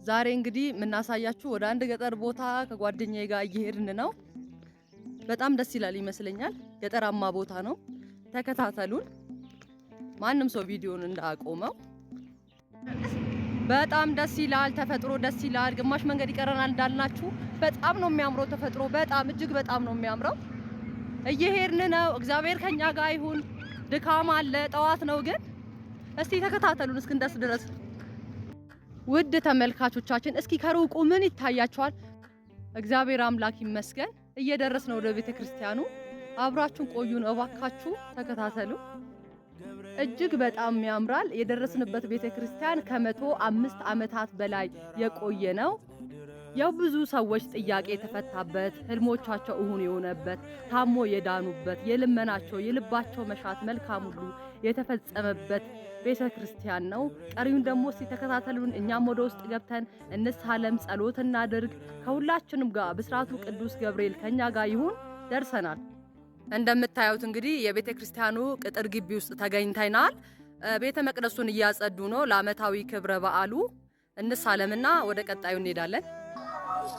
ዛሬ እንግዲህ የምናሳያችሁ ወደ አንድ ገጠር ቦታ ከጓደኛዬ ጋር እየሄድን ነው። በጣም ደስ ይላል ይመስለኛል። ገጠራማ ቦታ ነው። ተከታተሉን። ማንም ሰው ቪዲዮን እንዳያቆመው። በጣም ደስ ይላል። ተፈጥሮ ደስ ይላል። ግማሽ መንገድ ይቀረናል እንዳልናችሁ። በጣም ነው የሚያምረው ተፈጥሮ። በጣም እጅግ በጣም ነው የሚያምረው። እየሄድን ነው። እግዚአብሔር ከኛ ጋር ይሁን። ድካም አለ። ጠዋት ነው ግን እስቲ ተከታተሉን እስክንደርስ ድረስ። ውድ ተመልካቾቻችን እስኪ ከሩቁ ምን ይታያችኋል? እግዚአብሔር አምላክ ይመስገን እየደረስን ነው ወደ ቤተክርስቲያኑ። አብራችሁን ቆዩን እባካችሁ ተከታተሉ። እጅግ በጣም ያምራል። የደረስንበት ቤተክርስቲያን ከ105 ዓመታት በላይ የቆየ ነው። ያው ብዙ ሰዎች ጥያቄ የተፈታበት፣ ህልሞቻቸው እሁን የሆነበት፣ ታሞ የዳኑበት፣ የልመናቸው የልባቸው መሻት መልካም ሁሉ የተፈጸመበት ቤተክርስቲያን ነው። ቀሪውን ደግሞ እስቲ ተከታተሉን። እኛም ወደ ውስጥ ገብተን እንሳለም፣ ጸሎት እናድርግ። ከሁላችንም ጋር ብስራቱ ቅዱስ ገብርኤል ከኛ ጋር ይሁን። ደርሰናል። እንደምታዩት እንግዲህ የቤተክርስቲያኑ ቅጥር ግቢ ውስጥ ተገኝተናል። ቤተ መቅደሱን እያጸዱ ነው ለዓመታዊ ክብረ በዓሉ። እንሳለምና ወደ ቀጣዩ እንሄዳለን።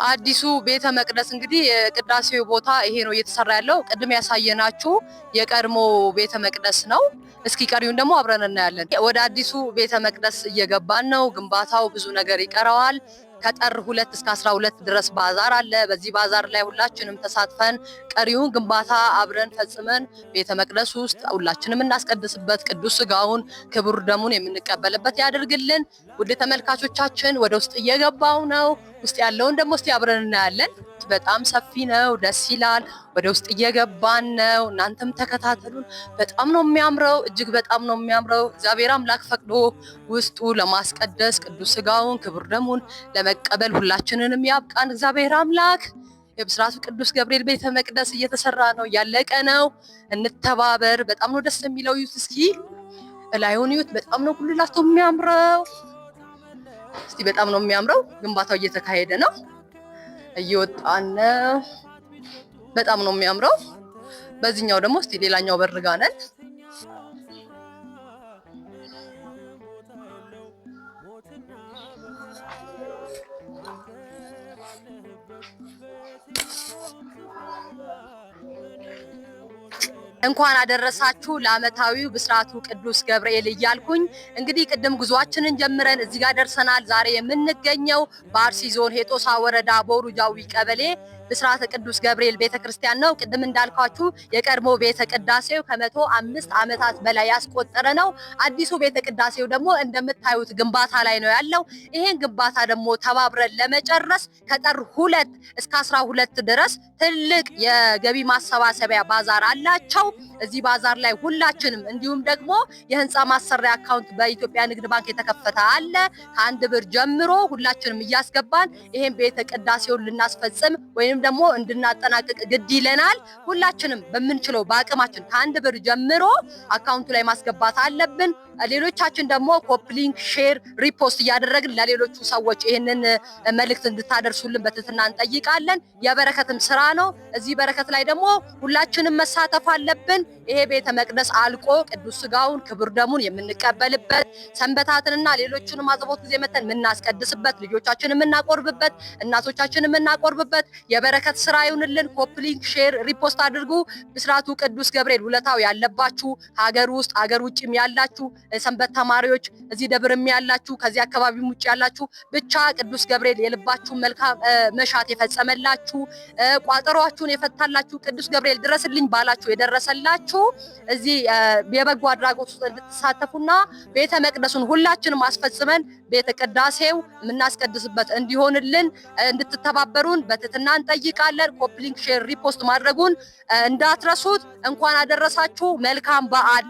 አዲሱ ቤተ መቅደስ እንግዲህ የቅዳሴው ቦታ ይሄ ነው እየተሰራ ያለው። ቅድም ያሳየናችሁ የቀድሞ ቤተ መቅደስ ነው። እስኪ ቀሪውን ደግሞ አብረን እናያለን። ወደ አዲሱ ቤተ መቅደስ እየገባን ነው። ግንባታው ብዙ ነገር ይቀረዋል። ከጥር 2 እስከ 12 ድረስ ባዛር አለ። በዚህ ባዛር ላይ ሁላችንም ተሳትፈን ቀሪውን ግንባታ አብረን ፈጽመን ቤተ መቅደስ ውስጥ ሁላችንም እናስቀድስበት፣ ቅዱስ ስጋውን ክቡር ደሙን የምንቀበልበት ያድርግልን። ውድ ተመልካቾቻችን ወደ ውስጥ እየገባው ነው። ውስጥ ያለውን ደግሞ እስቲ አብረን እናያለን። በጣም ሰፊ ነው፣ ደስ ይላል። ወደ ውስጥ እየገባን ነው። እናንተም ተከታተሉን። በጣም ነው የሚያምረው፣ እጅግ በጣም ነው የሚያምረው። እግዚአብሔር አምላክ ፈቅዶ ውስጡ ለማስቀደስ ቅዱስ ስጋውን ክቡር ደሙን ለመቀበል ሁላችንንም ያብቃን እግዚአብሔር አምላክ። የብስራቱ ቅዱስ ገብርኤል ቤተ መቅደስ እየተሰራ ነው፣ ያለቀ ነው። እንተባበር። በጣም ነው ደስ የሚለው። ዩት እስኪ እላዩን ዩት። በጣም ነው ጉልላቱ የሚያምረው። እስቲ በጣም ነው የሚያምረው። ግንባታው እየተካሄደ ነው፣ እየወጣን ነው። በጣም ነው የሚያምረው። በዚህኛው ደግሞ እስቲ ሌላኛው በር ጋር ነን። እንኳን አደረሳችሁ ለዓመታዊው ብስራቱ ቅዱስ ገብርኤል እያልኩኝ እንግዲህ ቅድም ጉዟችንን ጀምረን እዚህ ጋር ደርሰናል። ዛሬ የምንገኘው በአርሲ ዞን ሄጦሳ ወረዳ ቦሩ ጃዊ ቀበሌ ብስራተ ቅዱስ ገብርኤል ቤተክርስቲያን ነው። ቅድም እንዳልኳችሁ የቀድሞ ቤተ ቅዳሴው ከ105 ዓመታት በላይ ያስቆጠረ ነው። አዲሱ ቤተ ቅዳሴው ደግሞ እንደምታዩት ግንባታ ላይ ነው ያለው። ይሄን ግንባታ ደግሞ ተባብረን ለመጨረስ ከጥር 2 እስከ 12 ድረስ ትልቅ የገቢ ማሰባሰቢያ ባዛር አላቸው። እዚህ ባዛር ላይ ሁላችንም እንዲሁም ደግሞ የህንፃ ማሰሪያ አካውንት በኢትዮጵያ ንግድ ባንክ የተከፈተ አለ። ከ1 ብር ጀምሮ ሁላችንም እያስገባን ይሄን ቤተ ቅዳሴውን ልናስፈጽም ወይም ደግሞ እንድናጠናቅቅ ግድ ይለናል። ሁላችንም በምንችለው በአቅማችን ከ1 ብር ጀምሮ አካውንቱ ላይ ማስገባት አለብን። ሌሎቻችን ደግሞ ኮፕሊንክ፣ ሼር፣ ሪፖስት እያደረግን ለሌሎቹ ሰዎች ይሄንን መልእክት እንድታደርሱልን በትህትና እንጠይቃለን። የበረከትም ስራ ነው። እዚህ በረከት ላይ ደግሞ ሁላችንም መሳተፍ አለብን። ይሄ ቤተ መቅደስ አልቆ ቅዱስ ስጋውን ክቡር ደሙን የምንቀበልበት፣ ሰንበታትንና ሌሎችንም አዘቦት ጊዜ መተን የምናስቀድስበት፣ ልጆቻችንን የምናቆርብበት፣ እናቶቻችንን የምናቆርብበት የበረከት ስራ ይሁንልን። ኮፕሊንክ፣ ሼር፣ ሪፖስት አድርጉ። ብስራቱ ቅዱስ ገብርኤል ውለታው ያለባችሁ ሀገር ውስጥ ሀገር ውጭም ያላችሁ ሰንበት ተማሪዎች እዚህ ደብርም ያላችሁ ከዚህ አካባቢም ውጭ ያላችሁ ብቻ ቅዱስ ገብርኤል የልባችሁን መልካም መሻት የፈጸመላችሁ ቋጠሯችሁን የፈታላችሁ ቅዱስ ገብርኤል ድረስልኝ ባላችሁ የደረሰላችሁ እዚህ የበጎ አድራጎት ውስጥ እንድትሳተፉና ቤተ መቅደሱን ሁላችንም አስፈጽመን ቤተ ቅዳሴው የምናስቀድስበት እንዲሆንልን እንድትተባበሩን በትህትና እንጠይቃለን። ኮፕሊንክ፣ ሼር፣ ሪፖስት ማድረጉን እንዳትረሱት። እንኳን አደረሳችሁ። መልካም በዓል።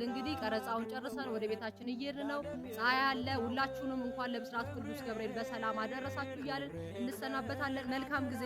እንግዲህ ቀረጻውን ጨርሰን ወደ ቤታችን እየሄድን ነው። ፀሐይ አለ። ሁላችሁንም እንኳን ለብስራቱ ቅዱስ ገብርኤል በሰላም አደረሳችሁ እያልን እንሰናበታለን። መልካም ጊዜ።